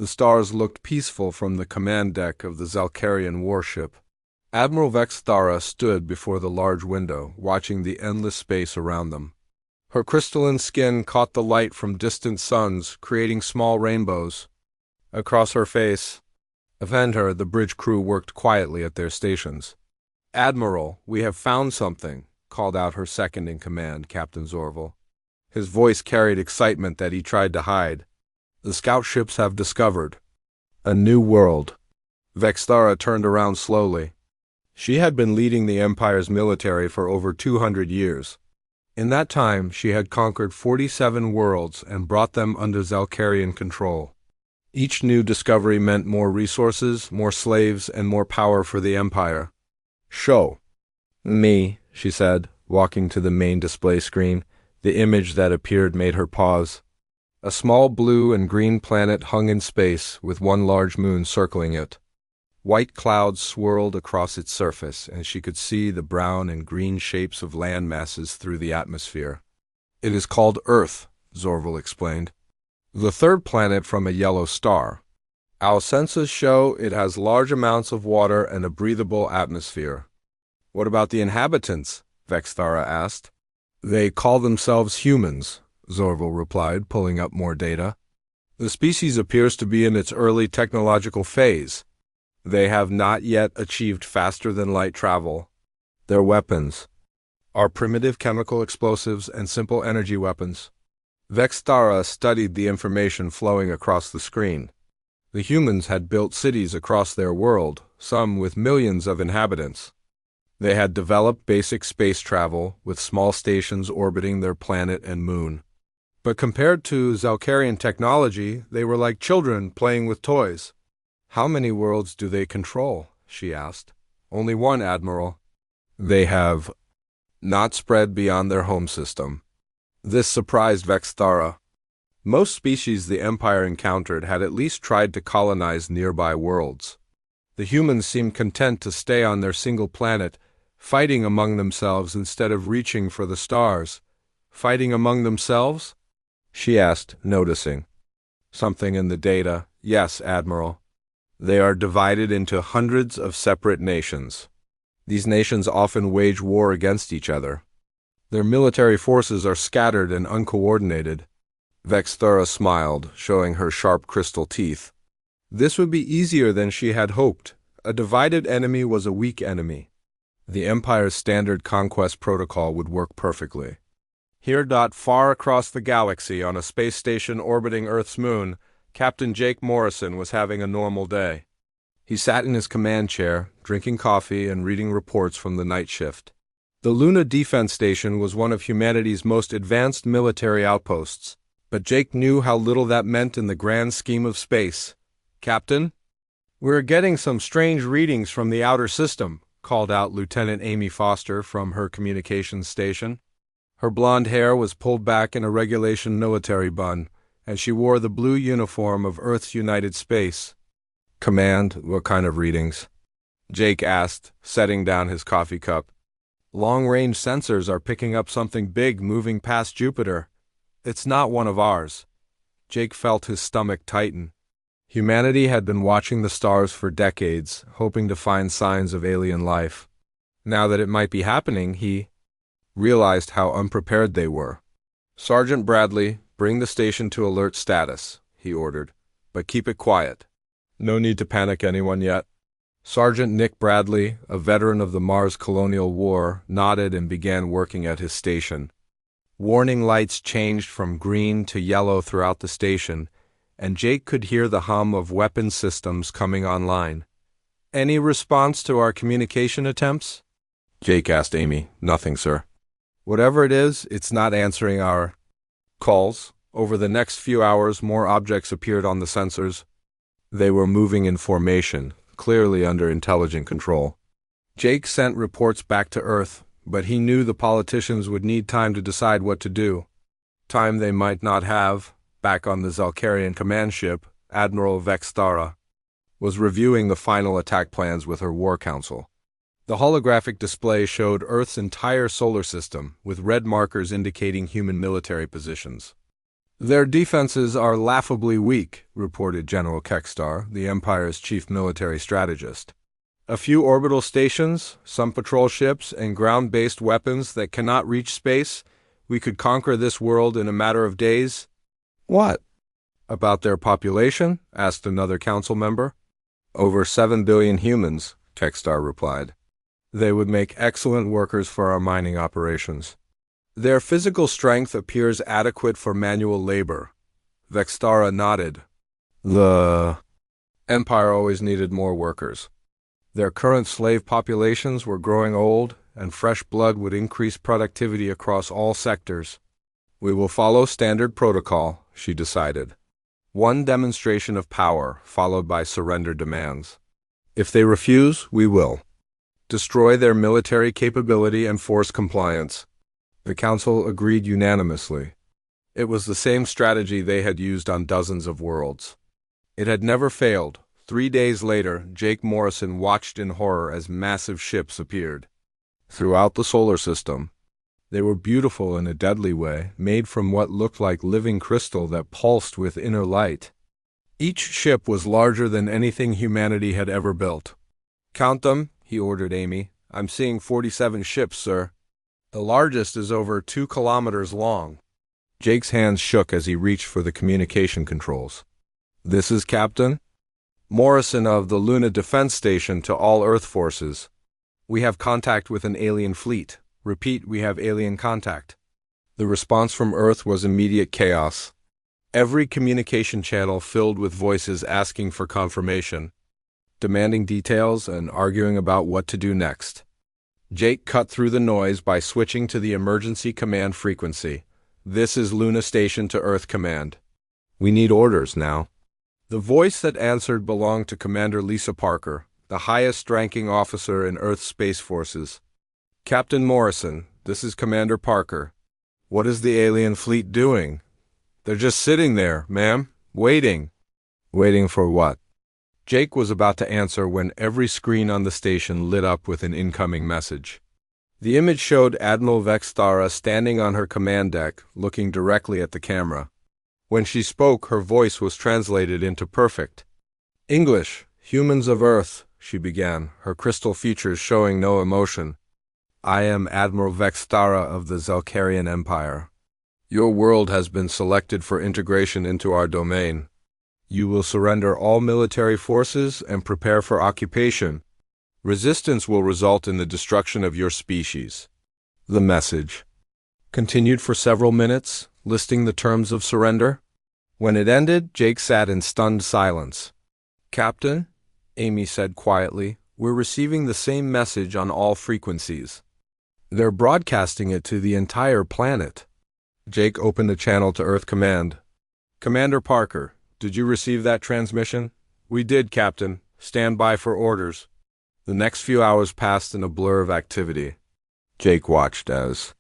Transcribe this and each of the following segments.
The stars looked peaceful from the command deck of the Zalkarian warship. Admiral Vexthara stood before the large window, watching the endless space around them. Her crystalline skin caught the light from distant suns, creating small rainbows. Across her face, behind her, the bridge crew worked quietly at their stations. "Admiral, we have found something," called out her second-in-command, Captain Zorval. His voice carried excitement that he tried to hide. "The scout ships have discovered a new world." Vexthara turned around slowly. She had been leading the Empire's military for over 200 years. In that time, she had conquered 47 worlds and brought them under Zalkarian control. Each new discovery meant more resources, more slaves, and more power for the Empire. "Show me," she said, walking to the main display screen. The image that appeared made her pause. A small blue and green planet hung in space, with one large moon circling it. White clouds swirled across its surface, and she could see the brown and green shapes of land masses through the atmosphere. "It is called Earth," Zorval explained. "The third planet from a yellow star. Our sensors show it has large amounts of water and a breathable atmosphere." "What about the inhabitants?" Vexthara asked. "They call themselves humans," Zorval replied, pulling up more data. "The species appears to be in its early technological phase. They have not yet achieved faster-than-light travel. Their weapons are primitive chemical explosives and simple energy weapons." Vexthara studied the information flowing across the screen. The humans had built cities across their world, some with millions of inhabitants. They had developed basic space travel, with small stations orbiting their planet and moon. But compared to Zalkarian technology, they were like children playing with toys. "How many worlds do they control?" she asked. "Only one, Admiral. They have not spread beyond their home system." This surprised Vexthara. Most species the Empire encountered had at least tried to colonize nearby worlds. The humans seemed content to stay on their single planet, fighting among themselves instead of reaching for the stars. "Fighting among themselves?" she asked, noticing something in the data. "Yes, Admiral. They are divided into hundreds of separate nations. These nations often wage war against each other. Their military forces are scattered and uncoordinated." Vexthara smiled, showing her sharp crystal teeth. This would be easier than she had hoped. A divided enemy was a weak enemy. The Empire's standard conquest protocol would work perfectly. Here, far across the galaxy on a space station orbiting Earth's moon, Captain Jake Morrison was having a normal day. He sat in his command chair, drinking coffee and reading reports from the night shift. The Luna Defense Station was one of humanity's most advanced military outposts, but Jake knew how little that meant in the grand scheme of space. "Captain, we're getting some strange readings from the outer system," called out Lieutenant Amy Foster from her communications station. Her blonde hair was pulled back in a regulation military bun, and she wore the blue uniform of Earth's United Space. "Command, what kind of readings?" Jake asked, setting down his coffee cup. "Long-range sensors are picking up something big moving past Jupiter. It's not one of ours." Jake felt his stomach tighten. Humanity had been watching the stars for decades, hoping to find signs of alien life. Now that it might be happening, he realized how unprepared they were. "Sergeant Bradley, bring the station to alert status," he ordered, "but keep it quiet. No need to panic anyone yet." Sergeant Nick Bradley, a veteran of the Mars Colonial War, nodded and began working at his station. Warning lights changed from green to yellow throughout the station, and Jake could hear the hum of weapon systems coming online. "Any response to our communication attempts?" Jake asked Amy. "Nothing, sir." "Whatever it is, it's not answering our calls." Over the next few hours, more objects appeared on the sensors. They were moving in formation, clearly under intelligent control. Jake sent reports back to Earth, but he knew the politicians would need time to decide what to do. Time they might not have. Back on the Zalkarian command ship, Admiral Vexthara was reviewing the final attack plans with her war council. The holographic display showed Earth's entire solar system, with red markers indicating human military positions. Their defenses are laughably weak, reported General Kekstar, the Empire's chief military strategist. A few orbital stations, some patrol ships, and ground-based weapons that cannot reach space. We could conquer this world in a matter of days. What? About their population? Asked another council member. Over 7 billion humans, Kekstar replied. They would make excellent workers for our mining operations. Their physical strength appears adequate for manual labor. Vextara nodded. The Empire always needed more workers. Their current slave populations were growing old, and fresh blood would increase productivity across all sectors. We will follow standard protocol, she decided. One demonstration of power, followed by surrender demands. If they refuse, we will destroy their military capability and force compliance. The council agreed unanimously. It was the same strategy they had used on dozens of worlds. It had never failed. 3 days later, Jake Morrison watched in horror as massive ships appeared throughout the solar system. They were beautiful in a deadly way, made from what looked like living crystal that pulsed with inner light. Each ship was larger than anything humanity had ever built. Count them, he ordered Amy. I'm seeing 47 ships, sir. The largest is over 2 kilometers long. Jake's hands shook as he reached for the communication controls. This is Captain Morrison of the Luna Defense Station to all Earth forces. We have contact with an alien fleet. Repeat, we have alien contact. The response from Earth was immediate chaos. Every communication channel filled with voices asking for confirmation, demanding details, and arguing about what to do next. Jake cut through the noise by switching to the emergency command frequency. This is Luna Station to Earth Command. We need orders now. The voice that answered belonged to Commander Lisa Parker, the highest-ranking officer in Earth's Space Forces. Captain Morrison, this is Commander Parker. What is the alien fleet doing? They're just sitting there, ma'am, waiting. Waiting for what? Jake was about to answer when every screen on the station lit up with an incoming message. The image showed Admiral Vextara standing on her command deck, looking directly at the camera. When she spoke, her voice was translated into perfect English. Humans of Earth, she began, her crystal features showing no emotion. I am Admiral Vextara of the Zalcarian Empire. Your world has been selected for integration into our domain. You will surrender all military forces and prepare for occupation. Resistance will result in the destruction of your species. The message continued for several minutes, listing the terms of surrender. When it ended, Jake sat in stunned silence. Captain, Amy said quietly, we're receiving the same message on all frequencies. They're broadcasting it to the entire planet. Jake opened a channel to Earth Command. Commander Parker, did you receive that transmission? We did, Captain. Stand by for orders. The next few hours passed in a blur of activity. Jake watched as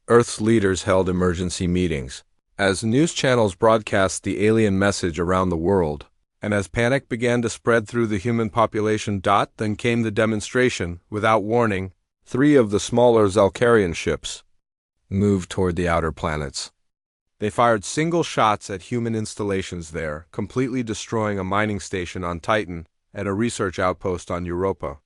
Earth's leaders held emergency meetings, as news channels broadcast the alien message around the world, and as panic began to spread through the human population. Then came the demonstration. Without warning, 3 of the smaller Zalcarian ships moved toward the outer planets. They fired single shots at human installations there, completely destroying a mining station on Titan and a research outpost on Europa.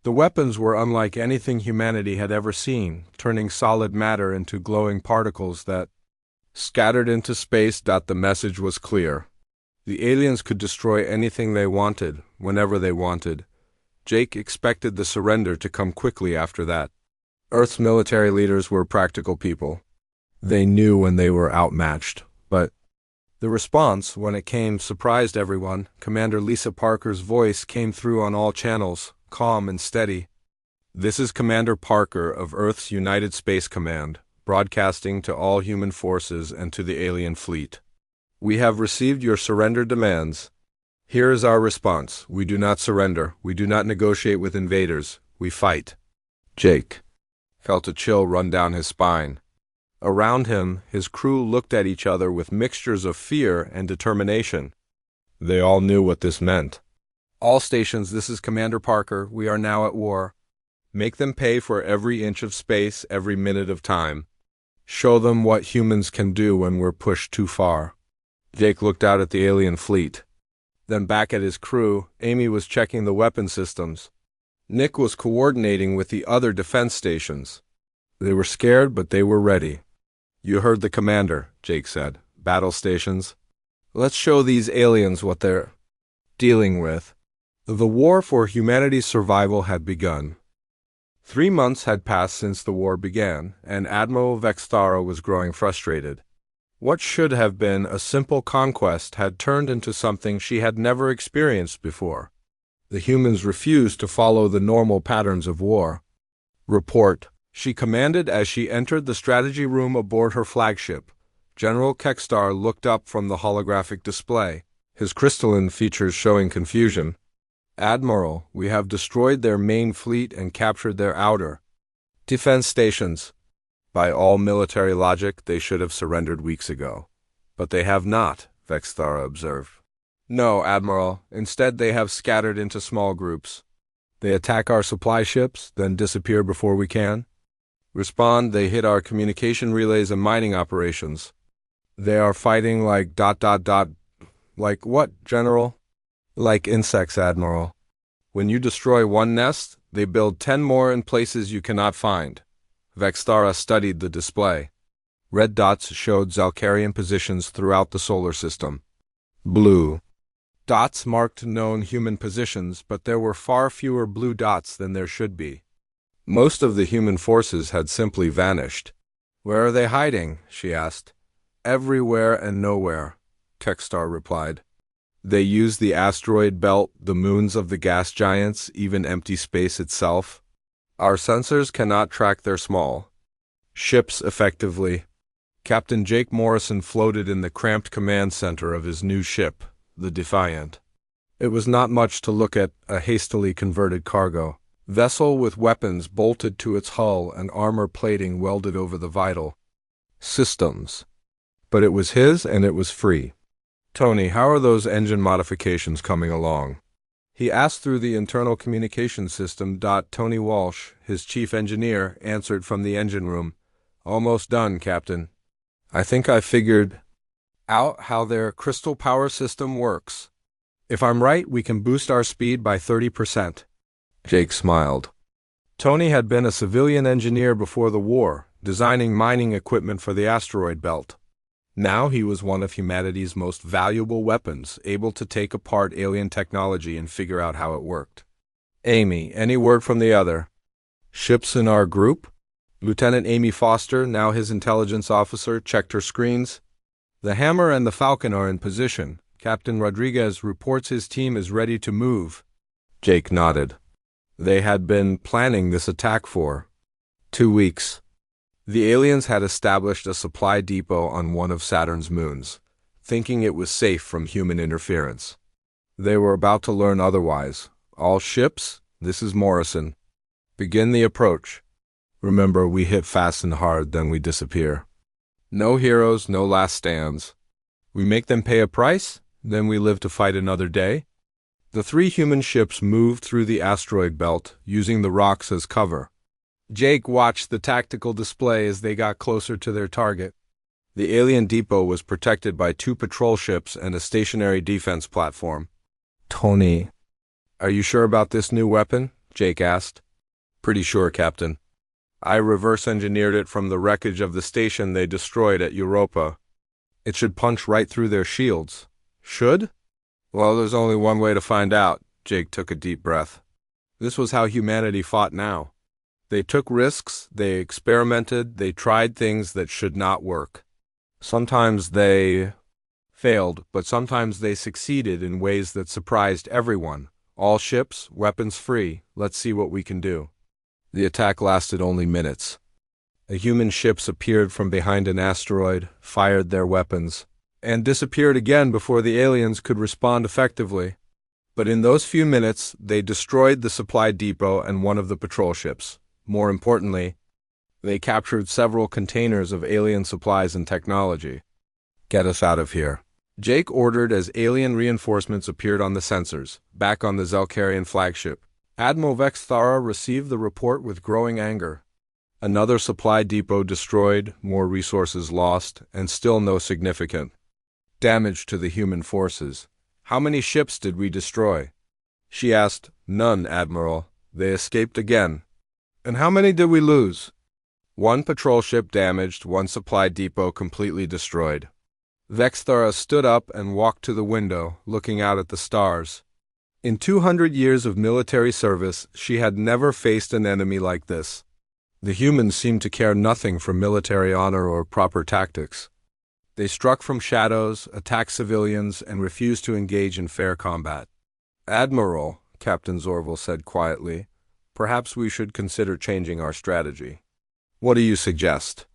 The weapons were unlike anything humanity had ever seen, turning solid matter into glowing particles that scattered into space. The message was clear. The aliens could destroy anything they wanted, whenever they wanted. Jake expected the surrender to come quickly after that. Earth's military leaders were practical people. They knew when they were outmatched, but the response, when it came, surprised everyone. Commander Lisa Parker's voice came through on all channels, calm and steady. This is Commander Parker of Earth's United Space Command, broadcasting to all human forces and to the alien fleet. We have received your surrender demands. Here is our response. We do not surrender. We do not negotiate with invaders. We fight. Jake felt a chill run down his spine. Around him, his crew looked at each other with mixtures of fear and determination. They all knew what this meant. All stations, this is Commander Parker. We are now at war. Make them pay for every inch of space, every minute of time. Show them what humans can do when we're pushed too far. Jake looked out at the alien fleet. Then back at his crew, Amy was checking the weapon systems. Nick was coordinating with the other defense stations. They were scared, but they were ready. You heard the commander, Jake said. Battle stations. Let's show these aliens what they're dealing with. The war for humanity's survival had begun. 3 months had passed since the war began, and Admiral Vextara was growing frustrated. What should have been a simple conquest had turned into something she had never experienced before. The humans refused to follow the normal patterns of war. Report, she commanded as she entered the strategy room aboard her flagship. General Kekstar looked up from the holographic display, his crystalline features showing confusion. Admiral, we have destroyed their main fleet and captured their outer defense stations. By all military logic, they should have surrendered weeks ago. But they have not, Vextara observed. No, Admiral. Instead, they have scattered into small groups. They attack our supply ships, then disappear before we can respond. They hit our communication relays and mining operations. They are fighting like ... Like what, General? Like insects, Admiral. When you destroy one nest, they build 10 more in places you cannot find. Vextara studied the display. Red dots showed Zalcarian positions throughout the solar system. Blue dots marked known human positions, but there were far fewer blue dots than there should be. Most of the human forces had simply vanished. Where are they hiding? She asked. Everywhere and nowhere, Kekstar replied. They use the asteroid belt, the moons of the gas giants, even empty space itself. Our sensors cannot track their small ships effectively. Captain Jake Morrison floated in the cramped command center of his new ship, the Defiant. It was not much to look at, a hastily converted cargo vessel with weapons bolted to its hull and armor plating welded over the vital systems. But it was his, and it was free. Tony, how are those engine modifications coming along? He asked through the internal communication system. Tony Walsh, his chief engineer, answered from the engine room. Almost done, Captain. I think I figured out how their crystal power system works. If I'm right, we can boost our speed by 30%. Jake smiled. Tony had been a civilian engineer before the war, designing mining equipment for the asteroid belt. Now he was one of humanity's most valuable weapons, able to take apart alien technology and figure out how it worked. Amy, any word from the other ships in our group? Lieutenant Amy Foster, now his intelligence officer, checked her screens. The Hammer and the Falcon are in position. Captain Rodriguez reports his team is ready to move. Jake nodded. They had been planning this attack for 2 weeks. The aliens had established a supply depot on one of Saturn's moons, thinking it was safe from human interference. They were about to learn otherwise. All ships, this is Morrison. Begin the approach. Remember, we hit fast and hard, then we disappear. No heroes, no last stands. We make them pay a price, then we live to fight another day. The 3 human ships moved through the asteroid belt, using the rocks as cover. Jake watched the tactical display as they got closer to their target. The alien depot was protected by 2 patrol ships and a stationary defense platform. Tony, are you sure about this new weapon? Jake asked. Pretty sure, Captain. I reverse-engineered it from the wreckage of the station they destroyed at Europa. It should punch right through their shields. Should? Well, there's only one way to find out. Jake took a deep breath. This was how humanity fought now. They took risks, they experimented, they tried things that should not work. Sometimes they failed, but sometimes they succeeded in ways that surprised everyone. All ships, weapons free, let's see what we can do. The attack lasted only minutes. The human ships appeared from behind an asteroid, fired their weapons, and disappeared again before the aliens could respond effectively. But in those few minutes, they destroyed the supply depot and one of the patrol ships. More importantly, they captured several containers of alien supplies and technology. Get us out of here. Jake ordered as alien reinforcements appeared on the sensors, back on the Zalcarian flagship. Admiral Vextara received the report with growing anger. Another supply depot destroyed, more resources lost, and still no significant damage to the human forces. How many ships did we destroy? She asked. None, Admiral. They escaped again. And how many did we lose? One patrol ship damaged, one supply depot completely destroyed. Vexthara stood up and walked to the window, looking out at the stars. In 200 years of military service, she had never faced an enemy like this. The humans seemed to care nothing for military honor or proper tactics. They struck from shadows, attacked civilians, and refused to engage in fair combat. Admiral, Captain Zorval said quietly, perhaps we should consider changing our strategy. What do you suggest?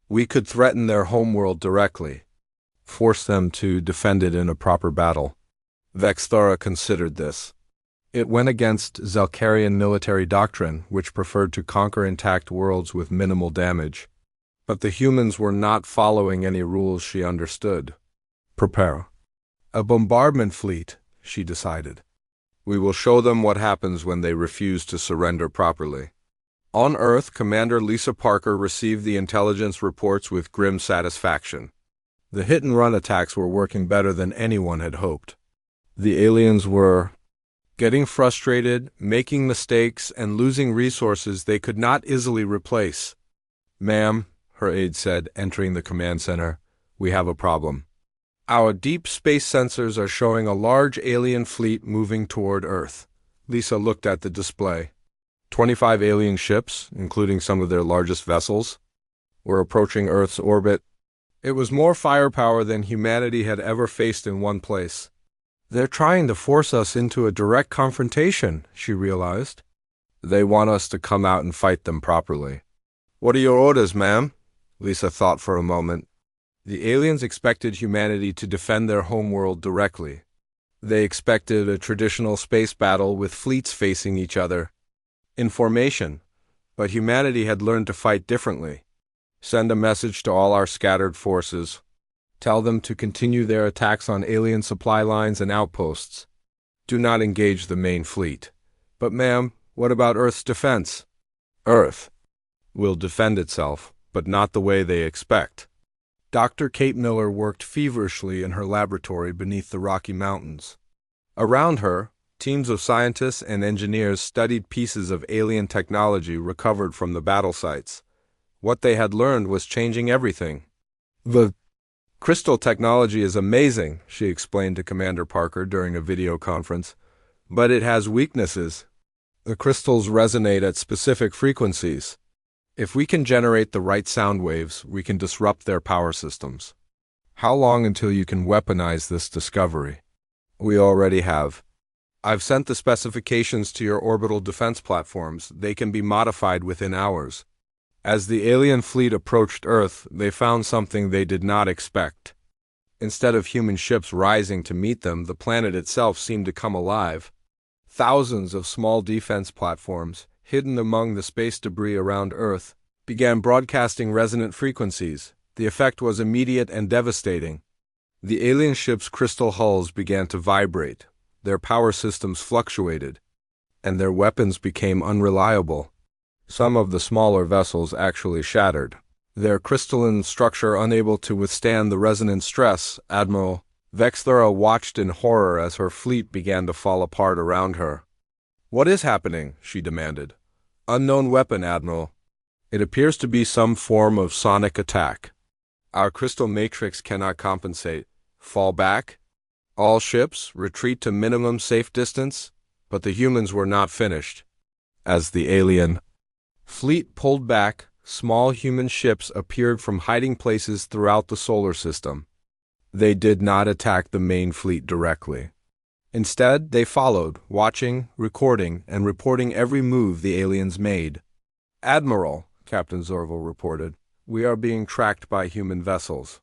We could threaten their homeworld directly, force them to defend it in a proper battle. Vexthara considered this. It went against Zalcarian military doctrine, which preferred to conquer intact worlds with minimal damage. But the humans were not following any rules she understood. Prepare a bombardment fleet, she decided. We will show them what happens when they refuse to surrender properly. On Earth, Commander Lisa Parker received the intelligence reports with grim satisfaction. The hit-and-run attacks were working better than anyone had hoped. The aliens were getting frustrated, making mistakes, and losing resources they could not easily replace. Ma'am, her aide said, entering the command center, we have a problem. Our deep space sensors are showing a large alien fleet moving toward Earth. Lisa looked at the display. 25 alien ships, including some of their largest vessels, were approaching Earth's orbit. It was more firepower than humanity had ever faced in one place. They're trying to force us into a direct confrontation, she realized. They want us to come out and fight them properly. What are your orders, ma'am? Lisa thought for a moment. The aliens expected humanity to defend their homeworld directly. They expected a traditional space battle with fleets facing each other in formation, but humanity had learned to fight differently. Send a message to all our scattered forces. Tell them to continue their attacks on alien supply lines and outposts. Do not engage the main fleet. But ma'am, what about Earth's defense? Earth will defend itself, but not the way they expect. Dr. Kate Miller worked feverishly in her laboratory beneath the Rocky Mountains. Around her, teams of scientists and engineers studied pieces of alien technology recovered from the battle sites. What they had learned was changing everything. The crystal technology is amazing, she explained to Commander Parker during a video conference, but it has weaknesses. The crystals resonate at specific frequencies. If we can generate the right sound waves, we can disrupt their power systems. How long until you can weaponize this discovery? We already have. I've sent the specifications to your orbital defense platforms. They can be modified within hours. As the alien fleet approached Earth, they found something they did not expect. Instead of human ships rising to meet them, the planet itself seemed to come alive. Thousands of small defense platforms, hidden among the space debris around Earth, began broadcasting resonant frequencies. The effect was immediate and devastating. The alien ships' crystal hulls began to vibrate, their power systems fluctuated, and their weapons became unreliable. Some of the smaller vessels actually shattered, their crystalline structure unable to withstand the resonant stress. Admiral Vexthara watched in horror as her fleet began to fall apart around her. What is happening? She demanded. Unknown weapon, Admiral. It appears to be some form of sonic attack. Our crystal matrix cannot compensate. Fall back? All ships, retreat to minimum safe distance? But the humans were not finished. As the alien fleet pulled back, small human ships appeared from hiding places throughout the solar system. They did not attack the main fleet directly. Instead, they followed, watching, recording, and reporting every move the aliens made. Admiral, Captain Zorval reported, we are being tracked by human vessels.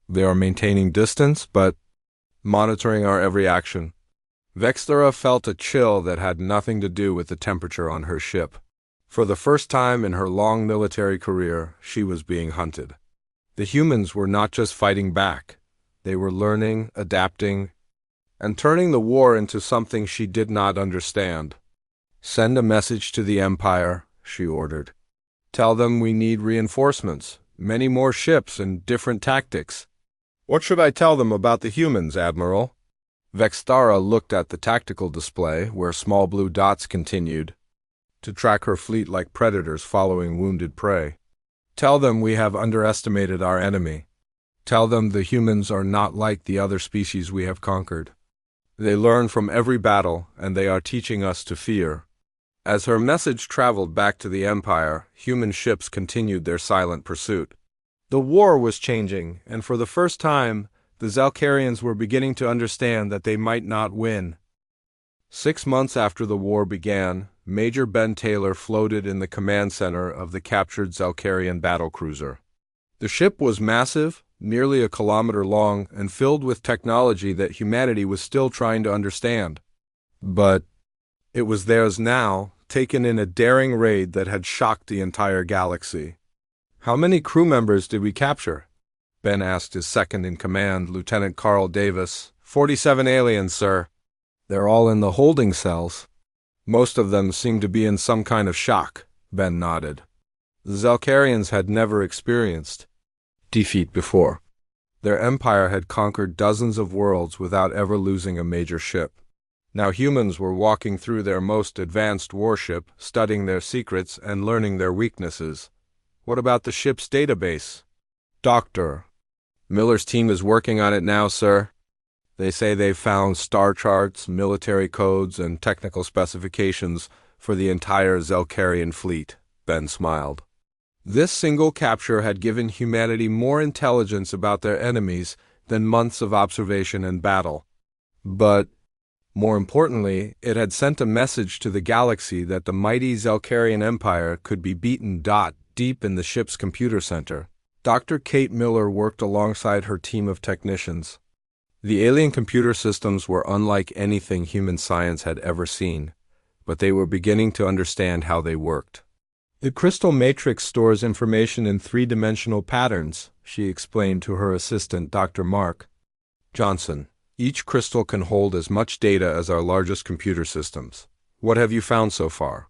They are maintaining distance, but monitoring our every action. Vexthara felt a chill that had nothing to do with the temperature on her ship. For the first time in her long military career, she was being hunted. The humans were not just fighting back. They were learning, adapting, and turning the war into something she did not understand. Send a message to the Empire, she ordered. Tell them we need reinforcements, many more ships and different tactics. What should I tell them about the humans, Admiral? Vextara looked at the tactical display where small blue dots continued to track her fleet like predators following wounded prey. Tell them we have underestimated our enemy. Tell them the humans are not like the other species we have conquered. They learn from every battle, and they are teaching us to fear. As her message traveled back to the Empire, human ships continued their silent pursuit. The war was changing, and for the first time, the Zalcarians were beginning to understand that they might not win. 6 months after the war began, Major Ben Taylor floated in the command center of the captured Zalcarian battlecruiser. The ship was massive, nearly a kilometer long, and filled with technology that humanity was still trying to understand. But it was theirs now, taken in a daring raid that had shocked the entire galaxy. How many crew members did we capture? Ben asked his second-in-command, Lieutenant Carl Davis. 47 aliens, sir. They're all in the holding cells. Most of them seem to be in some kind of shock, Ben nodded. The Zalcarians had never experienced defeat before. Their empire had conquered dozens of worlds without ever losing a major ship. Now humans were walking through their most advanced warship, studying their secrets and learning their weaknesses. What about the ship's database? Doctor. Miller's team is working on it now, sir. They say they've found star charts, military codes, and technical specifications for the entire Zalcarian fleet. Ben smiled. This single capture had given humanity more intelligence about their enemies than months of observation and battle. But more importantly, it had sent a message to the galaxy that the mighty Zalcarian Empire could be beaten. Deep in the ship's computer center, Dr. Kate Miller worked alongside her team of technicians. The alien computer systems were unlike anything human science had ever seen, but they were beginning to understand how they worked. The crystal matrix stores information in three-dimensional patterns, she explained to her assistant, Dr. Mark Johnson. Each crystal can hold as much data as our largest computer systems. What have you found so far?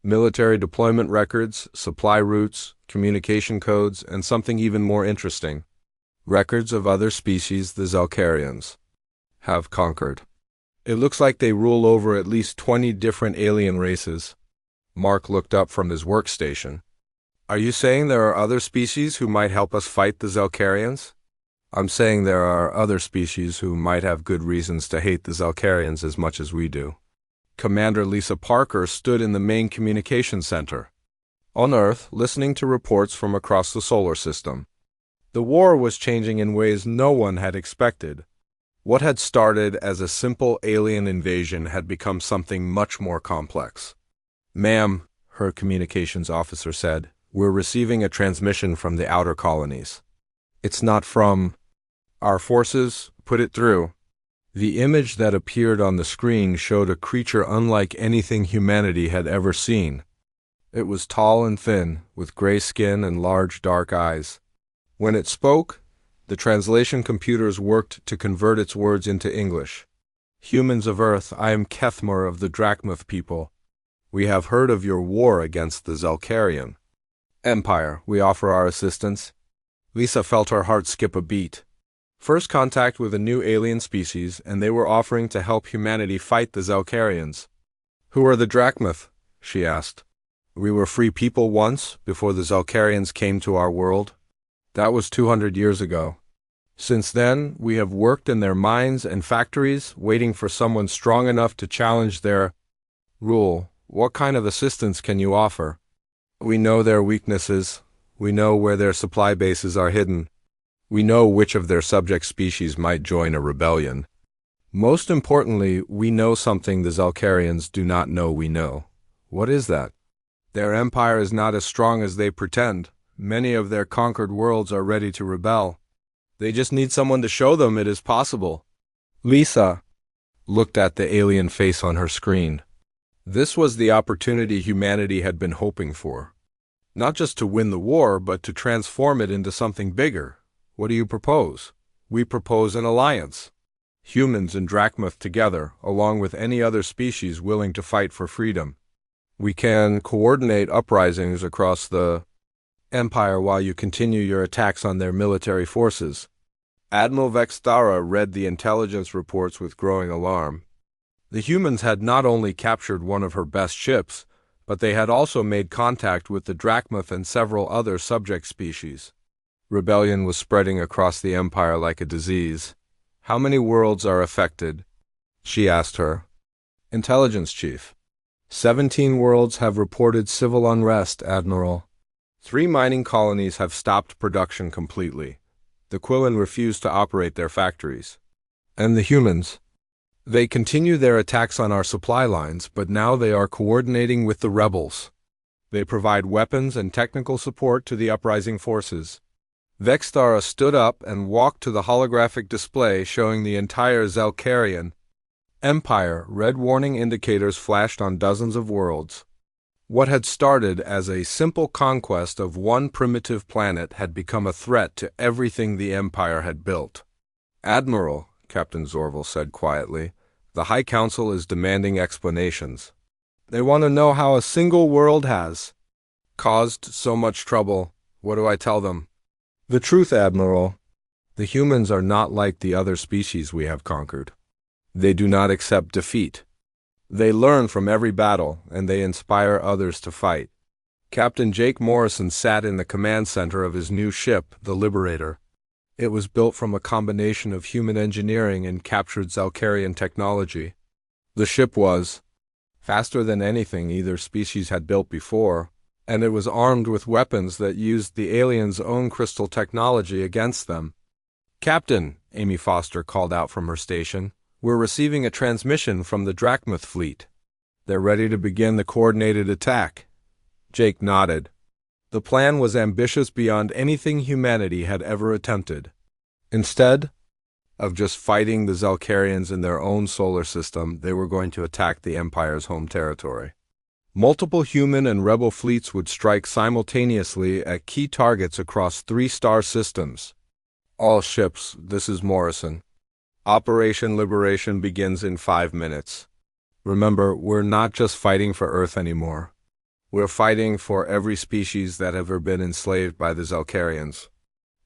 Military deployment records, supply routes, communication codes, and something even more interesting. Records of other species the Zalcarians have conquered. It looks like they rule over at least 20 different alien races. Mark looked up from his workstation. Are you saying there are other species who might help us fight the Zalcarians? I'm saying there are other species who might have good reasons to hate the Zalcarians as much as we do. Commander Lisa Parker stood in the main communication center on Earth, listening to reports from across the solar system. The war was changing in ways no one had expected. What had started as a simple alien invasion had become something much more complex. Ma'am, her communications officer said, we're receiving a transmission from the outer colonies. It's not from our forces. Put it through. The image that appeared on the screen showed a creature unlike anything humanity had ever seen. It was tall and thin, with gray skin and large dark eyes. When it spoke, the translation computers worked to convert its words into English. Humans of Earth, I am Kethmar of the Drachmuth people. We have heard of your war against the Zalcarian Empire. We offer our assistance. Lisa felt her heart skip a beat. First contact with a new alien species, and they were offering to help humanity fight the Zalcarians. Who are the Drachmuth? She asked. We were free people once, before the Zalcarians came to our world. That was 200 years ago. Since then, we have worked in their mines and factories, waiting for someone strong enough to challenge their rule. What kind of assistance can you offer? We know their weaknesses. We know where their supply bases are hidden. We know which of their subject species might join a rebellion. Most importantly, we know something the Zalcarians do not know we know. What is that? Their empire is not as strong as they pretend. Many of their conquered worlds are ready to rebel. They just need someone to show them it is possible. Lisa looked at the alien face on her screen. This was the opportunity humanity had been hoping for. Not just to win the war, but to transform it into something bigger. What do you propose? We propose an alliance. Humans and Drachmuth together, along with any other species willing to fight for freedom. We can coordinate uprisings across the Empire while you continue your attacks on their military forces. Admiral Vextara read the intelligence reports with growing alarm. The humans had not only captured one of her best ships, but they had also made contact with the Drachmoth and several other subject species. Rebellion was spreading across the Empire like a disease. How many worlds are affected? She asked her. Intelligence Chief. 17 worlds have reported civil unrest, Admiral. 3 mining colonies have stopped production completely. The Quillen refuse to operate their factories. And the humans? They continue their attacks on our supply lines, but now they are coordinating with the rebels. They provide weapons and technical support to the uprising forces. Vextara stood up and walked to the holographic display showing the entire Zelkarian Empire. Red warning indicators flashed on dozens of worlds. What had started as a simple conquest of one primitive planet had become a threat to everything the Empire had built. Admiral, Captain Zorval said quietly, the High Council is demanding explanations. They want to know how a single world has caused so much trouble. What do I tell them? The truth, Admiral. The humans are not like the other species we have conquered. They do not accept defeat. They learn from every battle, and they inspire others to fight. Captain Jake Morrison sat in the command center of his new ship, the Liberator. It was built from a combination of human engineering and captured Zelkarian technology. The ship was faster than anything either species had built before, and it was armed with weapons that used the aliens' own crystal technology against them. Captain, Amy Foster called out from her station, we're receiving a transmission from the Drachmoth fleet. They're ready to begin the coordinated attack. Jake nodded. The plan was ambitious beyond anything humanity had ever attempted. Instead of just fighting the Zelkarians in their own solar system, they were going to attack the Empire's home territory. Multiple human and rebel fleets would strike simultaneously at key targets across 3 star systems. All ships, this is Morrison. Operation Liberation begins in 5 minutes. Remember, we're not just fighting for Earth anymore. We're fighting for every species that have ever been enslaved by the Zelkarians.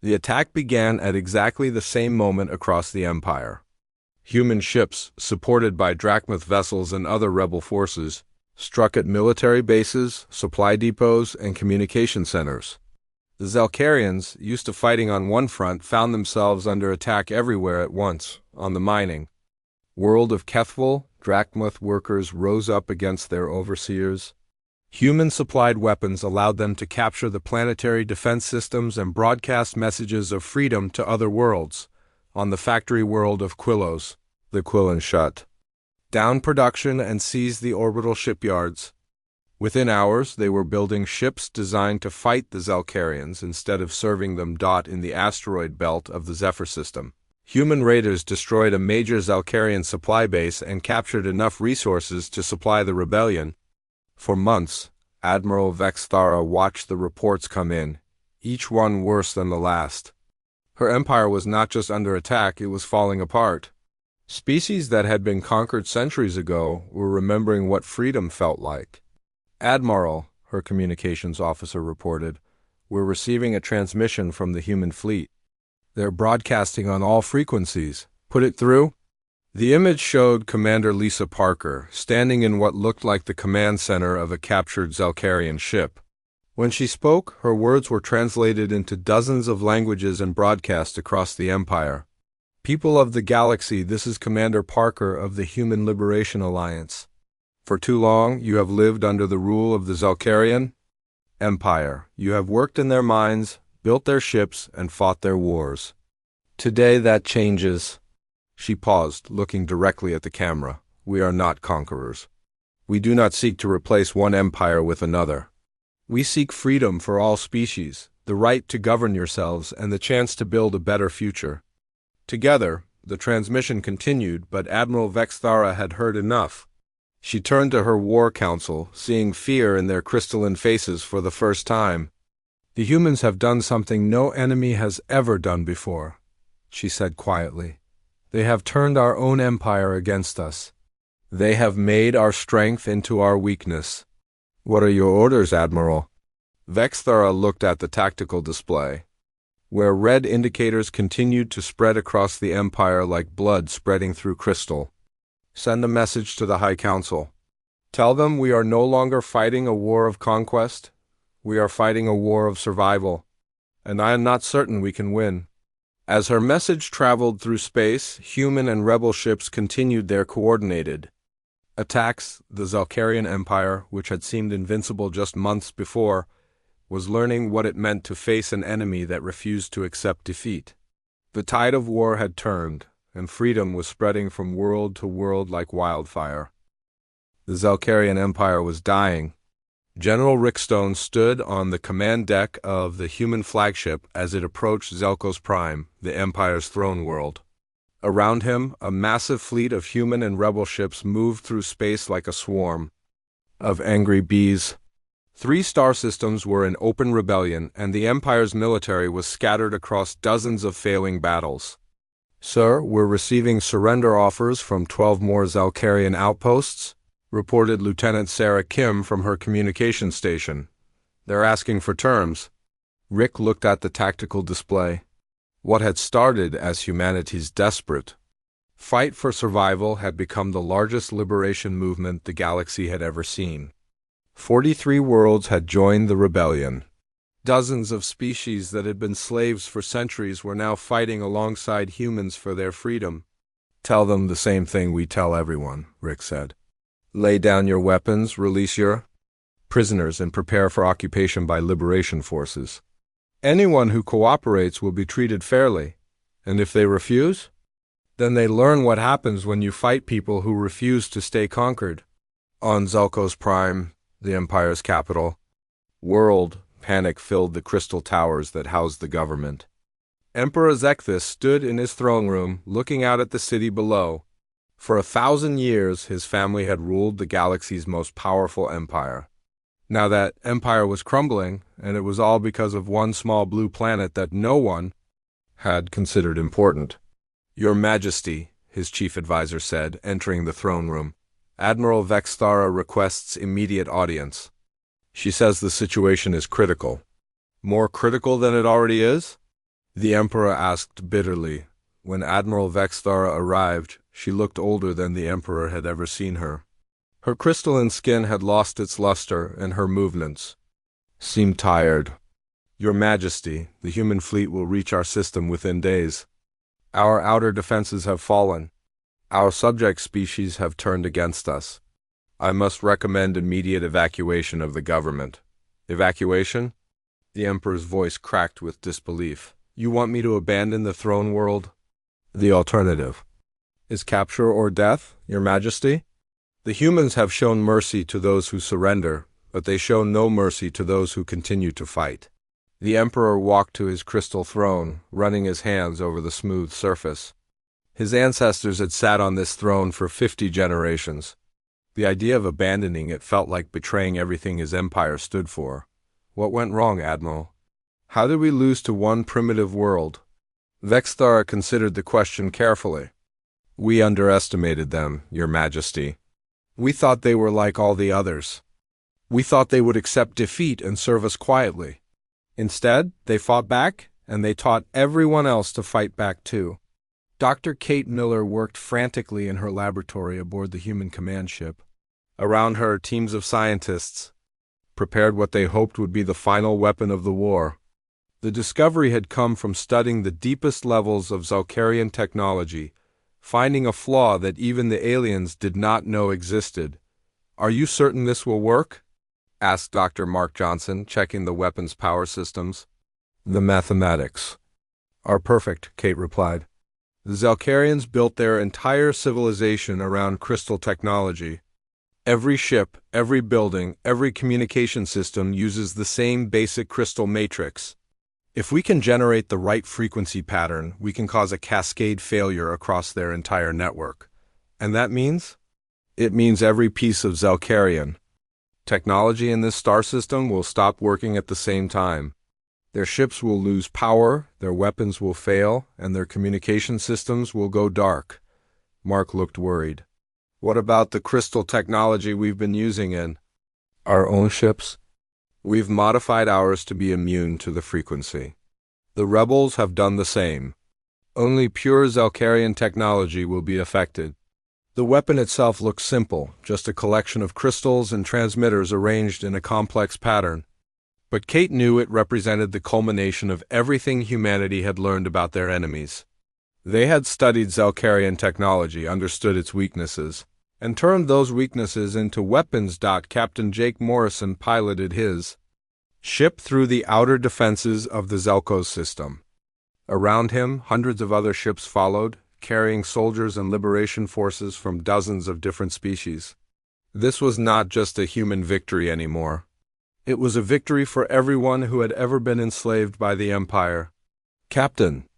The attack began at exactly the same moment across the Empire. Human ships, supported by Drachmoth vessels and other rebel forces, struck at military bases, supply depots, and communication centers. The Zelkarians, used to fighting on one front, found themselves under attack everywhere at once. On the mining world of Kethvil, Drachmoth workers rose up against their overseers. Human-supplied weapons allowed them to capture the planetary defense systems and broadcast messages of freedom to other worlds. On the factory world of Quillos, the Quillen shut down production and seized the orbital shipyards. Within hours, they were building ships designed to fight the Zelkarians instead of serving them. In the asteroid belt of the Zephyr system, human raiders destroyed a major Zelkarian supply base and captured enough resources to supply the rebellion. For months, Admiral Vextara watched the reports come in, each one worse than the last. Her empire was not just under attack, it was falling apart. Species that had been conquered centuries ago were remembering what freedom felt like. Admiral, her communications officer reported, we're receiving a transmission from the human fleet. They're broadcasting on all frequencies. Put it through? The image showed Commander Lisa Parker standing in what looked like the command center of a captured Zelkarian ship. When she spoke, her words were translated into dozens of languages and broadcast across the Empire. People of the galaxy, this is Commander Parker of the Human Liberation Alliance. For too long, you have lived under the rule of the Zelkarian Empire. You have worked in their mines, built their ships, and fought their wars. Today that changes. She paused, looking directly at the camera. We are not conquerors. We do not seek to replace one empire with another. We seek freedom for all species, the right to govern yourselves, and the chance to build a better future. Together, the transmission continued, but Admiral Vextara had heard enough. She turned to her war council, seeing fear in their crystalline faces for the first time. The humans have done something no enemy has ever done before, she said quietly. They have turned our own empire against us. They have made our strength into our weakness. What are your orders, Admiral? Vexthara looked at the tactical display, where red indicators continued to spread across the Empire like blood spreading through crystal. Send a message to the High Council. Tell them we are no longer fighting a war of conquest. We are fighting a war of survival, and I am not certain we can win. As her message traveled through space, human and rebel ships continued their coordinated attacks. The Zalkarian Empire, which had seemed invincible just months before, was learning what it meant to face an enemy that refused to accept defeat. The tide of war had turned, and freedom was spreading from world to world like wildfire. The Zalkarian Empire was dying. General Rickstone stood on the command deck of the human flagship as it approached Zelkos Prime, the Empire's throne world. Around him, a massive fleet of human and rebel ships moved through space like a swarm of angry bees. 3 star systems were in open rebellion, and the Empire's military was scattered across dozens of failing battles. Sir, we're receiving surrender offers from 12 more Zalkarian outposts, reported Lieutenant Sarah Kim from her communication station. They're asking for terms. Rick looked at the tactical display. What had started as humanity's desperate fight for survival had become the largest liberation movement the galaxy had ever seen. 43 worlds had joined the rebellion. Dozens of species that had been slaves for centuries were now fighting alongside humans for their freedom. Tell them the same thing we tell everyone, Rick said. Lay down your weapons, release your prisoners, and prepare for occupation by liberation forces. Anyone who cooperates will be treated fairly, and if they refuse, then they learn what happens when you fight people who refuse to stay conquered. On Zelkos Prime, the Empire's capital, panic filled the crystal towers that housed the government. Emperor Zekthis stood in his throne room, looking out at the city below. For 1,000 years, his family had ruled the galaxy's most powerful empire. Now that empire was crumbling, and it was all because of one small blue planet that no one had considered important. Your Majesty, his chief advisor said, entering the throne room, Admiral Vexthara requests immediate audience. She says the situation is critical. More critical than it already is? The Emperor asked bitterly. When Admiral Vexthara arrived, she looked older than the Emperor had ever seen her. Her crystalline skin had lost its luster, and her movements seemed tired. Your Majesty, the human fleet will reach our system within days. Our outer defenses have fallen. Our subject species have turned against us. I must recommend immediate evacuation of the government. Evacuation? The Emperor's voice cracked with disbelief. You want me to abandon the throne world? The alternative is capture or death, Your Majesty? The humans have shown mercy to those who surrender, but they show no mercy to those who continue to fight. The Emperor walked to his crystal throne, running his hands over the smooth surface. His ancestors had sat on this throne for 50 generations. The idea of abandoning it felt like betraying everything his empire stood for. What went wrong, Admiral? How did we lose to one primitive world? Vexthara considered the question carefully. We underestimated them, Your Majesty. We thought they were like all the others. We thought they would accept defeat and serve us quietly. Instead, they fought back, and they taught everyone else to fight back too. Dr. Kate Miller worked frantically in her laboratory aboard the human command ship. Around her, teams of scientists prepared what they hoped would be the final weapon of the war. The discovery had come from studying the deepest levels of Zalkarian technology, finding a flaw that even the aliens did not know existed. Are you certain this will work? Asked Dr. Mark Johnson, checking the weapon's power systems. The mathematics are perfect, Kate replied. The Zalkarians built their entire civilization around crystal technology. Every ship, every building, every communication system uses the same basic crystal matrix. If we can generate the right frequency pattern, we can cause a cascade failure across their entire network. And that means? It means every piece of Zalkarian technology in this star system will stop working at the same time. Their ships will lose power, their weapons will fail, and their communication systems will go dark. Mark looked worried. What about the crystal technology we've been using in Our own ships? We've modified ours to be immune to the frequency. The rebels have done the same. Only pure Zalcarian technology will be affected. The weapon itself looks simple, just a collection of crystals and transmitters arranged in a complex pattern. But Kate knew it represented the culmination of everything humanity had learned about their enemies. They had studied Zalcarian technology, understood its weaknesses, and turned those weaknesses into weapons. Captain Jake Morrison piloted his ship through the outer defenses of the Zelkos system. Around him, hundreds of other ships followed, carrying soldiers and liberation forces from dozens of different species. This was not just a human victory anymore. It was a victory for everyone who had ever been enslaved by the Empire. "Captain,"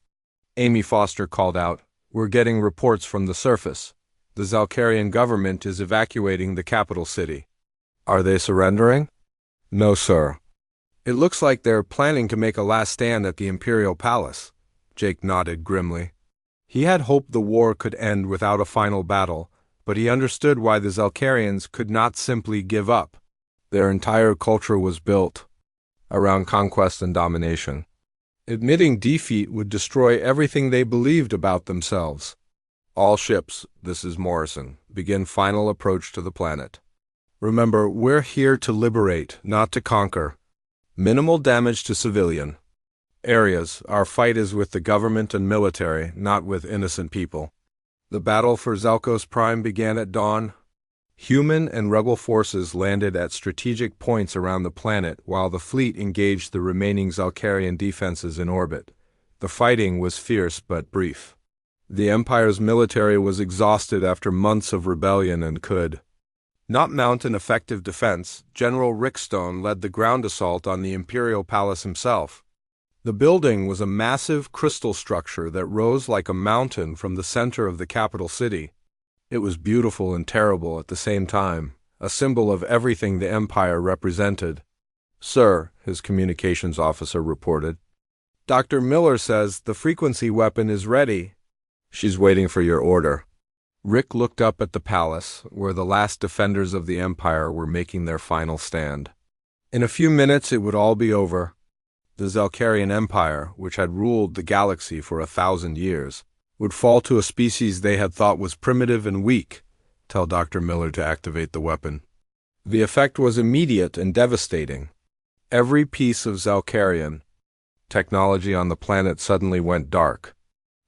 Amy Foster called out, "we're getting reports from the surface. The Zalcarian government is evacuating the capital city." "Are they surrendering?" "No, sir. It looks like they're planning to make a last stand at the Imperial Palace." Jake nodded grimly. He had hoped the war could end without a final battle, but he understood why the Zalcarians could not simply give up. Their entire culture was built around conquest and domination. Admitting defeat would destroy everything they believed about themselves. "All ships," this is Morrison, "begin final approach to the planet. Remember, we're here to liberate, not to conquer. Minimal damage to civilian areas. Our fight is with the government and military, not with innocent people." The battle for Zelkos Prime began at dawn. Human and rebel forces landed at strategic points around the planet while the fleet engaged the remaining Zalcarian defenses in orbit. The fighting was fierce but brief. The Empire's military was exhausted after months of rebellion and could not mount an effective defense. General Rickstone led the ground assault on the Imperial Palace himself. The building was a massive crystal structure that rose like a mountain from the center of the capital city. It was beautiful and terrible at the same time, a symbol of everything the Empire represented. "Sir," his communications officer reported, "Dr. Miller says the frequency weapon is ready." "She's waiting for your order." Rick looked up at the palace, where the last defenders of the Empire were making their final stand. In a few minutes it would all be over. The Zalcarian Empire, which had ruled the galaxy for 1,000 years, would fall to a species they had thought was primitive and weak. "Tell Dr. Miller to activate the weapon." The effect was immediate and devastating. Every piece of Zalcarian technology on the planet suddenly went dark.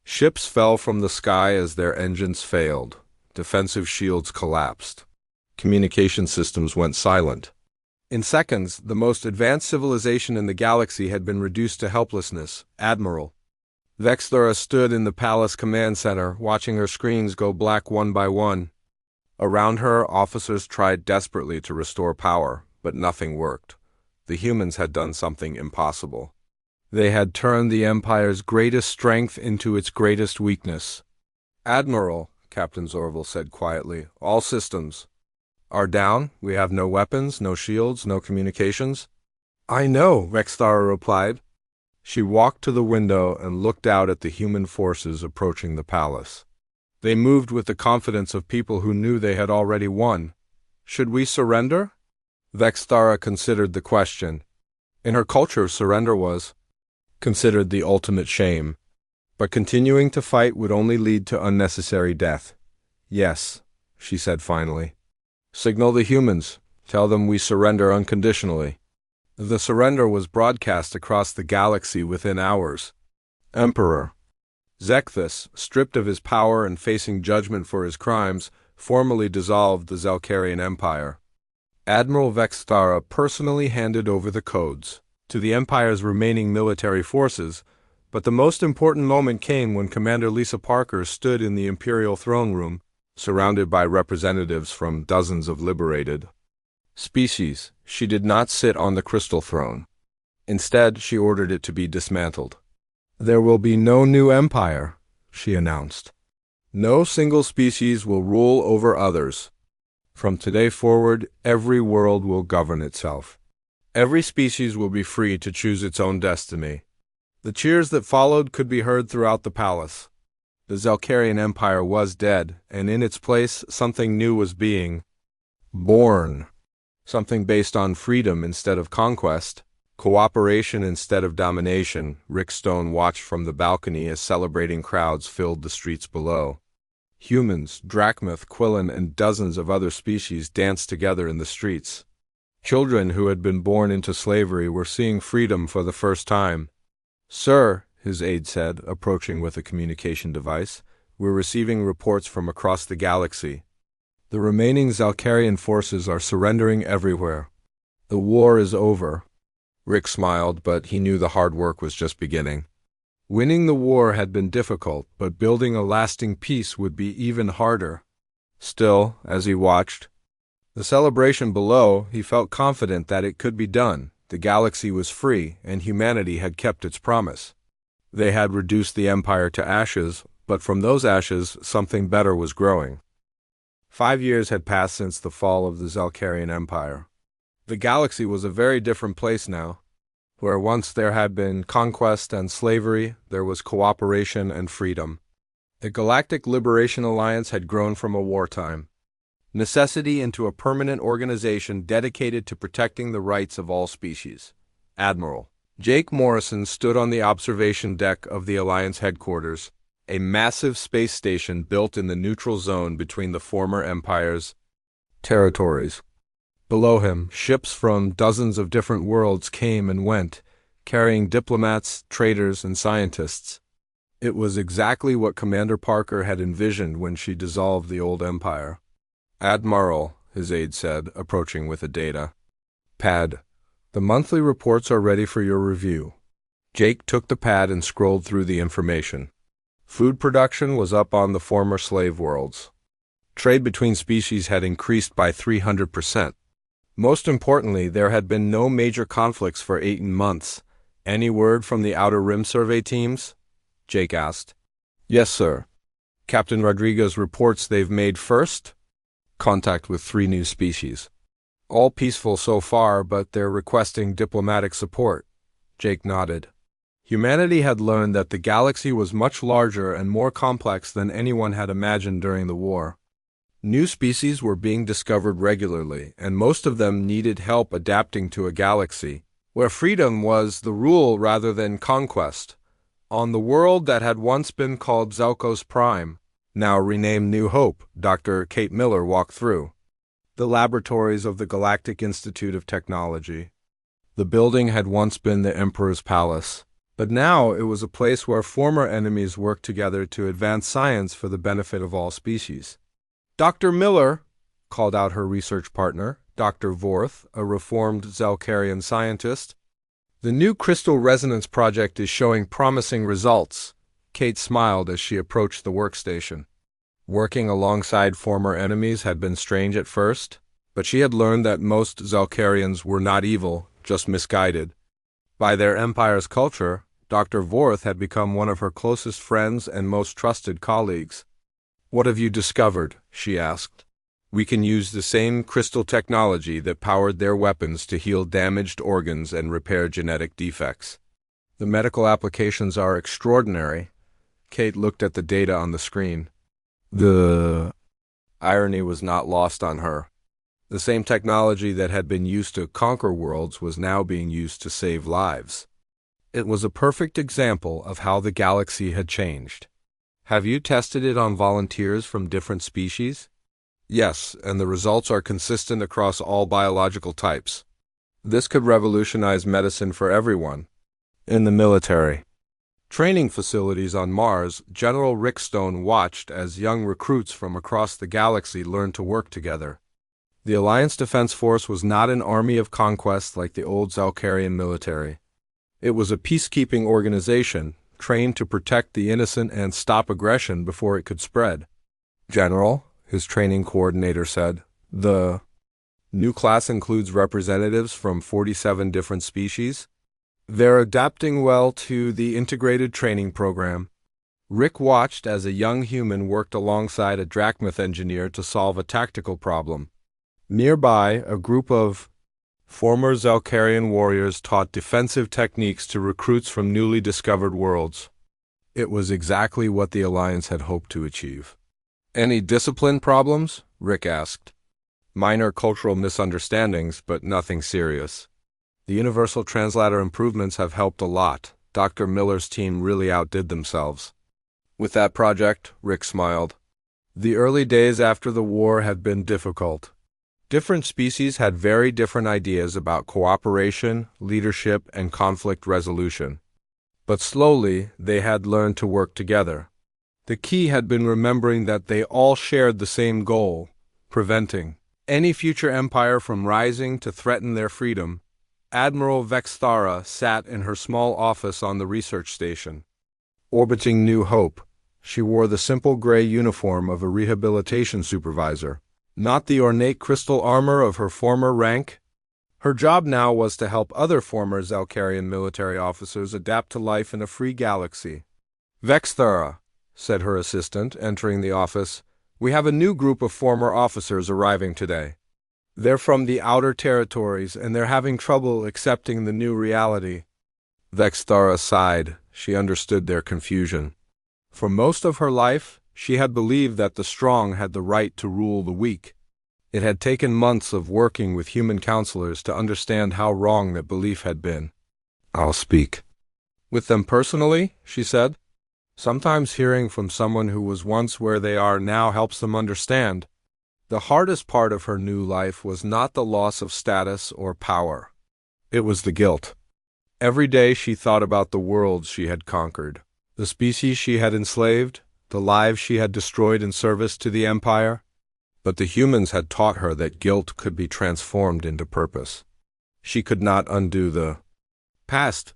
Ships fell from the sky as their engines failed. Defensive shields collapsed. Communication systems went silent. In seconds, the most advanced civilization in the galaxy had been reduced to helplessness. Admiral Vexthora stood in the palace command center, watching her screens go black one by one. Around her, officers tried desperately to restore power, but nothing worked. The humans had done something impossible. They had turned the Empire's greatest strength into its greatest weakness. "Admiral," Captain Zorval said quietly, "all systems are down. We have no weapons, no shields, no communications." "I know," Vexthara replied. She walked to the window and looked out at the human forces approaching the palace. They moved with the confidence of people who knew they had already won. "Should we surrender?" Vexthara considered the question. In her culture, surrender was considered the ultimate shame. But continuing to fight would only lead to unnecessary death. "Yes," she said finally. "Signal the humans. Tell them we surrender unconditionally." The surrender was broadcast across the galaxy within hours. Emperor Zekthus, stripped of his power and facing judgment for his crimes, formally dissolved the Zalcarian Empire. Admiral Vexthara personally handed over the codes to the Empire's remaining military forces, but the most important moment came when Commander Lisa Parker stood in the Imperial throne room, surrounded by representatives from dozens of liberated species. She did not sit on the crystal throne. Instead, she ordered it to be dismantled. "There will be no new empire," she announced. "No single species will rule over others. From today forward, every world will govern itself. Every species will be free to choose its own destiny." The cheers that followed could be heard throughout the palace. The Zalcarian Empire was dead, and in its place something new was being born. Something based on freedom instead of conquest, cooperation instead of domination. Rick Stone watched from the balcony as celebrating crowds filled the streets below. Humans, Drachmeth, Quillen, and dozens of other species danced together in the streets. Children who had been born into slavery were seeing freedom for the first time. "Sir," his aide said, approaching with a communication device, "we're receiving reports from across the galaxy. The remaining Zalcarian forces are surrendering everywhere. The war is over." Rick smiled, but he knew the hard work was just beginning. Winning the war had been difficult, but building a lasting peace would be even harder. Still, as he watched the celebration below, he felt confident that it could be done. The galaxy was free, and humanity had kept its promise. They had reduced the Empire to ashes, but from those ashes, something better was growing. 5 years had passed since the fall of the Zalcarian Empire. The galaxy was a very different place now. Where once there had been conquest and slavery, there was cooperation and freedom. The Galactic Liberation Alliance had grown from a wartime necessity into a permanent organization dedicated to protecting the rights of all species. Admiral Jake Morrison stood on the observation deck of the Alliance headquarters, a massive space station built in the neutral zone between the former Empire's territories. Below him, ships from dozens of different worlds came and went, carrying diplomats, traders, and scientists. It was exactly what Commander Parker had envisioned when she dissolved the old Empire. "Admiral," his aide said, approaching with a data pad, "the monthly reports are ready for your review." Jake took the pad and scrolled through the information. Food production was up on the former slave worlds. Trade between species had increased by 300%. Most importantly, there had been no major conflicts for 18 months. "Any word from the Outer Rim survey teams?" Jake asked. "Yes, sir. Captain Rodriguez reports they've made first contact with 3 new species. All peaceful so far, but they're requesting diplomatic support." Jake nodded. Humanity had learned that the galaxy was much larger and more complex than anyone had imagined during the war. New species were being discovered regularly, and most of them needed help adapting to a galaxy where freedom was the rule rather than conquest. On the world that had once been called Zelkos Prime, now renamed New Hope, Dr. Kate Miller walked through the laboratories of the Galactic Institute of Technology. The building had once been the Emperor's Palace, but now it was a place where former enemies worked together to advance science for the benefit of all species. "Dr. Miller," called out her research partner, Dr. Vorth, a reformed Zalcarian scientist, "the new crystal resonance project is showing promising results." Kate smiled as she approached the workstation. Working alongside former enemies had been strange at first, but she had learned that most Zalcarians were not evil, just misguided. By their Empire's culture, Dr. Vorth had become one of her closest friends and most trusted colleagues. "What have you discovered?" she asked. "We can use the same crystal technology that powered their weapons to heal damaged organs and repair genetic defects. The medical applications are extraordinary." Kate looked at the data on the screen. The irony was not lost on her. The same technology that had been used to conquer worlds was now being used to save lives. It was a perfect example of how the galaxy had changed. "Have you tested it on volunteers from different species?" "Yes, and the results are consistent across all biological types. This could revolutionize medicine for everyone." In the military training facilities on Mars, General Rick Stone watched as young recruits from across the galaxy learned to work together. The Alliance Defense Force was not an army of conquest like the old Zalcarian military. It was a peacekeeping organization, trained to protect the innocent and stop aggression before it could spread. "General," his training coordinator said, "the new class includes representatives from 47 different species. They're adapting well to the integrated training program." Rick watched as a young human worked alongside a Drachmeth engineer to solve a tactical problem. Nearby, a group of former Zalcarian warriors taught defensive techniques to recruits from newly discovered worlds. It was exactly what the Alliance had hoped to achieve. "Any discipline problems?" Rick asked. Minor cultural misunderstandings, but nothing serious. The universal translator improvements have helped a lot. Dr. Miller's team really outdid themselves. With that project, Rick smiled. The early days after the war had been difficult. Different species had very different ideas about cooperation, leadership, and conflict resolution. But slowly, they had learned to work together. The key had been remembering that they all shared the same goal, preventing any future empire from rising to threaten their freedom. Admiral Vexthara sat in her small office on the research station. Orbiting New Hope, she wore the simple gray uniform of a rehabilitation supervisor, not the ornate crystal armor of her former rank. Her job now was to help other former Zalcarian military officers adapt to life in a free galaxy. "Vexthara," said her assistant, entering the office, "we have a new group of former officers arriving today. They're from the outer territories, and they're having trouble accepting the new reality." Vexthara sighed. She understood their confusion. For most of her life, she had believed that the strong had the right to rule the weak. It had taken months of working with human counselors to understand how wrong that belief had been. "I'll speak with them personally," she said. "Sometimes hearing from someone who was once where they are now helps them understand." The hardest part of her new life was not the loss of status or power. It was the guilt. Every day she thought about the worlds she had conquered, the species she had enslaved, the lives she had destroyed in service to the Empire. But the humans had taught her that guilt could be transformed into purpose. She could not undo the past,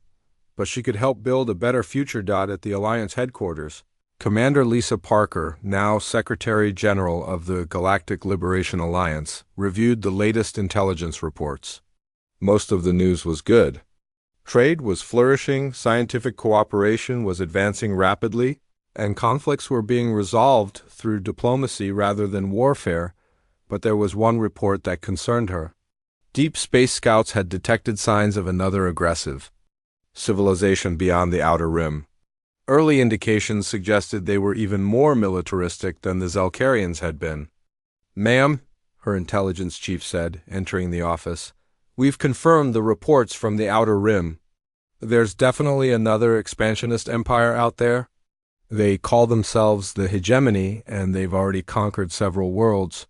but she could help build a better future. At the Alliance headquarters, Commander Lisa Parker, now Secretary General of the Galactic Liberation Alliance, reviewed the latest intelligence reports. Most of the news was good. Trade was flourishing, scientific cooperation was advancing rapidly, and conflicts were being resolved through diplomacy rather than warfare. But there was one report that concerned her. Deep space scouts had detected signs of another aggressive civilization beyond the outer rim. Early indications suggested they were even more militaristic than the Zalcarians had been. "Ma'am," her intelligence chief said, entering the office, "we've confirmed the reports from the outer rim. There's definitely another expansionist empire out there. They call themselves the Hegemony, and they've already conquered several worlds."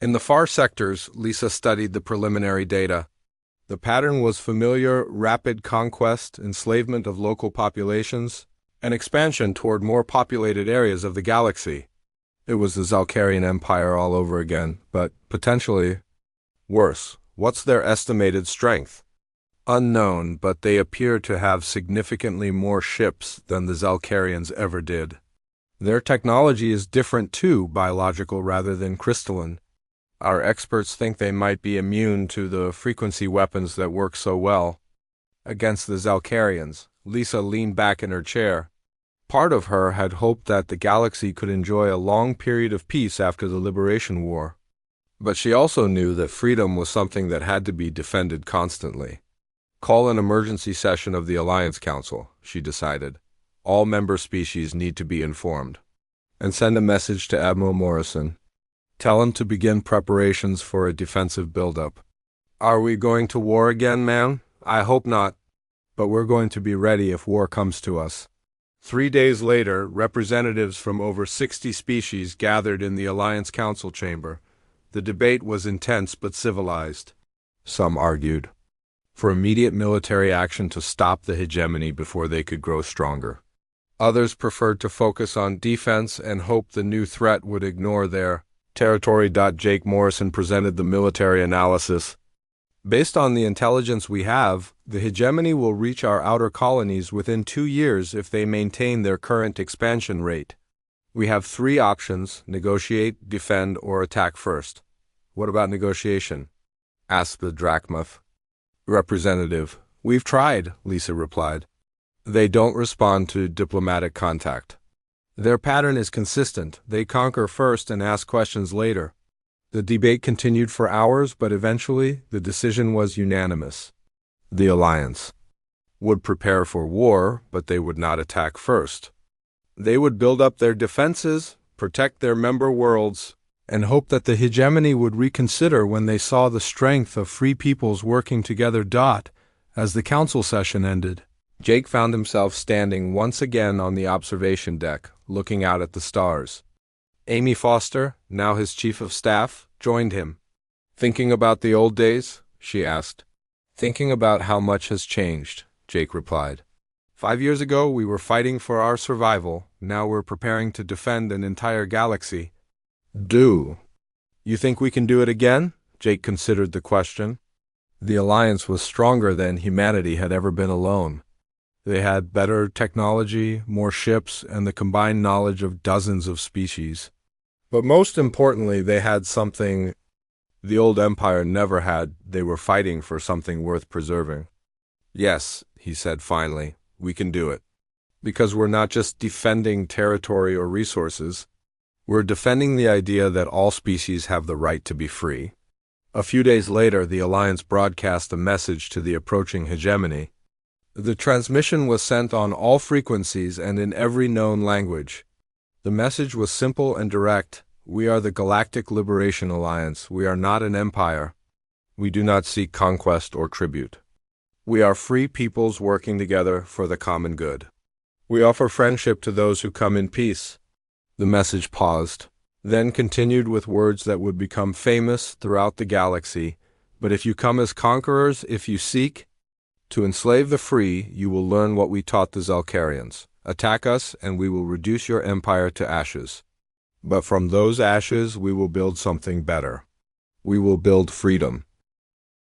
In the far sectors, Lisa studied the preliminary data. The pattern was familiar: rapid conquest, enslavement of local populations, and expansion toward more populated areas of the galaxy. It was the Zalcarian Empire all over again, but potentially worse. What's their estimated strength? Unknown, but they appear to have significantly more ships than the Zalcarians ever did. Their technology is different too, biological rather than crystalline. Our experts think they might be immune to the frequency weapons that work so well against the Zalcarians. Lisa leaned back in her chair. Part of her had hoped that the galaxy could enjoy a long period of peace after the Liberation War. But she also knew that freedom was something that had to be defended constantly. "Call an emergency session of the Alliance Council," she decided. "All member species need to be informed. And send a message to Admiral Morrison. Tell him to begin preparations for a defensive buildup." "Are we going to war again, ma'am?" "I hope not. But we're going to be ready if war comes to us." 3 days later, representatives from over 60 species gathered in the Alliance Council chamber. The debate was intense but civilized. Some argued for immediate military action to stop the hegemony before they could grow stronger. Others preferred to focus on defense and hope the new threat would ignore their territory. Jake Morrison presented the military analysis. "Based on the intelligence we have, the hegemony will reach our outer colonies within 2 years if they maintain their current expansion rate. We have 3 options: negotiate, defend, or attack first." "What about negotiation?" asked the Drachmoth representative. "We've tried," Lisa replied. "They don't respond to diplomatic contact. Their pattern is consistent. They conquer first and ask questions later." The debate continued for hours, but eventually the decision was unanimous. The Alliance would prepare for war, but they would not attack first. They would build up their defenses, protect their member worlds, and hoped that the hegemony would reconsider when they saw the strength of free peoples working together. As the council session ended, Jake found himself standing once again on the observation deck, looking out at the stars. Amy Foster, now his chief of staff, joined him. "Thinking about the old days?" she asked. "Thinking about how much has changed," Jake replied. 5 years ago we were fighting for our survival, now we're preparing to defend an entire galaxy. You think we can do it again? Jake considered the question. The Alliance was stronger than humanity had ever been alone. They had better technology, more ships, and the combined knowledge of dozens of species. But most importantly, they had something the old empire never had. They were fighting for something worth preserving. "Yes," he said finally, "we can do it. Because we're not just defending territory or resources, we're defending the idea that all species have the right to be free." A few days later, the Alliance broadcast a message to the approaching hegemony. The transmission was sent on all frequencies and in every known language. The message was simple and direct. "We are the Galactic Liberation Alliance. We are not an empire. We do not seek conquest or tribute. We are free peoples working together for the common good. We offer friendship to those who come in peace." The message paused, then continued with words that would become famous throughout the galaxy. "But if you come as conquerors, if you seek to enslave the free, you will learn what we taught the Zalcarians. Attack us, and we will reduce your empire to ashes. But from those ashes we will build something better. We will build freedom."